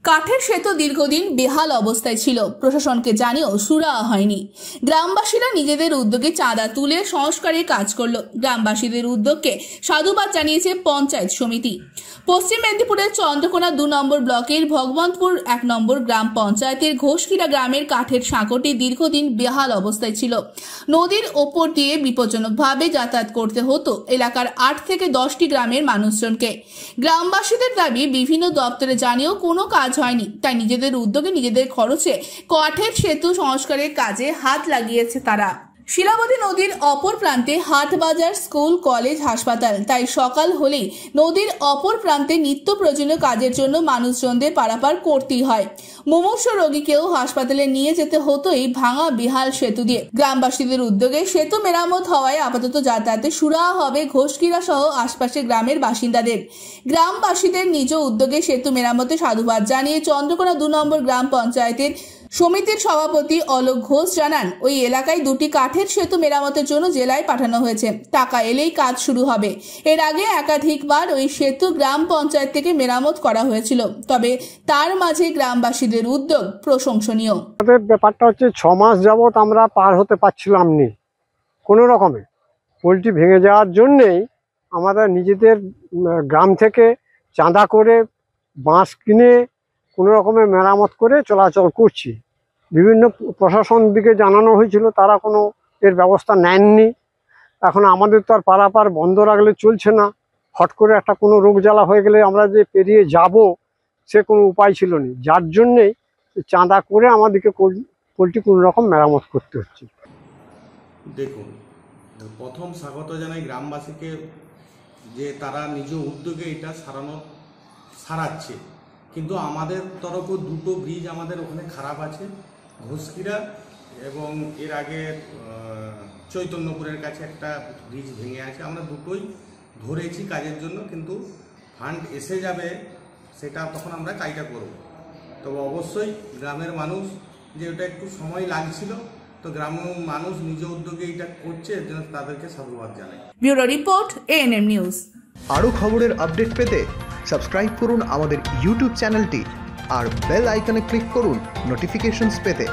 কাঠের সেতু দীর্ঘদিন বেহাল অবস্থায় ছিল, প্রশাসনকে জানিয়েও সুরাহা হয়নি। গ্রামবাসীরা নিজেদের উদ্যোগে চাঁদা তুলে সংস্কারের কাজ করলো। গ্রামবাসীদের উদ্যোগকে সাধুবাদ জানিয়েছে পঞ্চায়েত সমিতি। পশ্চিম মেদিনীপুরের চন্দ্রকোনা 2 নম্বর ব্লকের ভগবন্তপুর 1 নম্বর গ্রাম পঞ্চায়েতের ঘোষকিরা গ্রামের কাঠের সাঁকোটি দীর্ঘদিন বেহাল অবস্থায় ছিল। নদীর ওপর দিয়ে বিপজ্জনকভাবে যাতায়াত করতে হতো এলাকার 8 থেকে 10টি গ্রামের মানুষজনকে। গ্রামবাসীদের দাবি বিভিন্ন দপ্তরে জানিয়েও কোনো কাজ হয়নি, তাই নিজেদের উদ্যোগে নিজেদের খরচে কাঠের সেতু সংস্কারের কাজে হাত লাগিয়েছে তারা। শিলাবতী নদীর অপর প্রান্তে হাট বাজার, স্কুল, কলেজ, হাসপাতাল, তাই সকাল হলেই নদীর অপর প্রান্তে নিত্য প্রয়োজনীয় কাজের জন্য মানুষজনদের পারাপার করতেই হয়। মুমূর্ষ রোগীকেও হাসপাতালে নিয়ে যেতে হতো এই ভাঙা বেহাল সেতু দিয়ে। গ্রামবাসীদের উদ্যোগে সেতু মেরামত হওয়ায় আপাতত যাতায়াতে সুরাহা হবে ঘোষকিরা সহ আশপাশের গ্রামের বাসিন্দাদের। গ্রামবাসীদের নিজ উদ্যোগে সেতু মেরামতে সাধুবাদ জানিয়ে চন্দ্রকোনা 2 নম্বর গ্রাম পঞ্চায়েতের সমিতির সভাপতি অলোক ঘোষ জানান, ওই এলাকায় 2টি কাঠের সেতু মেরামতের জন্য জেলায় পাঠানো হয়েছে, টাকা এলেই কাজ শুরু হবে। এর আগে একাধিকবার ওই সেতু গ্রাম পঞ্চায়েত থেকে মেরামত করা হয়েছিল, তবে তার মাঝে গ্রামবাসীদের উদ্যোগ প্রশংসনীয়। ব্যাপারটা হচ্ছে 6 মাস যাবত আমরা পার হতে পারছিলাম না কোনো রকমে। পোলট্রি ভেঙে যাওয়ার জন্যেই আমাদের নিজেদের গ্রাম থেকে চাঁদা করে বাঁশ কিনে কোনো রকমে মেরামত করে চলাচল করছি। বিভিন্ন প্রশাসন দিকে জানানো হয়েছিল, তারা কোনো এর ব্যবস্থা নেননি। এখন আমাদের তো আর পারাপার বন্ধ রাখলে চলছে না। হট করে একটা কোনো রোগ জ্বালা হয়ে গেলে আমরা যে পেরিয়ে যাব সে কোনো উপায় ছিল না, যার জন্যেই চাঁদা করে আমাদেরকে পোলট্রি কোনো রকম মেরামত করতে হচ্ছে। দেখুন, প্রথম স্বাগত জানাই গ্রামবাসীকে যে তারা নিজ উদ্যোগে এটা সারাচ্ছে, কিন্তু আমাদের তরফও 2টো ব্রিজ আমাদের ওখানে খারাপ আছে, ঘোষকিরা এবং এর আগে চৈতন্যপুরের কাছে একটা ব্রিজ ভেঙে আছে। আমরা দুটোই ধরেছি কাজের জন্য, কিন্তু ফান্ড এসে যাবে সেটা তখন আমরা কাজটা করব। তবে অবশ্যই গ্রামের মানুষ যে ওটা একটু সময় লাগছিল, তো গ্রামের মানুষ নিজ উদ্যোগে এটা করছে, এর জন্য তাদেরকে সাধুবাদ জানাই। Bureau report, ANM news. আরও খবরের আপডেট পেতে সাবস্ক্রাইব করুন আমাদের ইউটিউব চ্যানেলটি আর বেল আইকনে ক্লিক করুন নোটিফিকেশনস পেতে।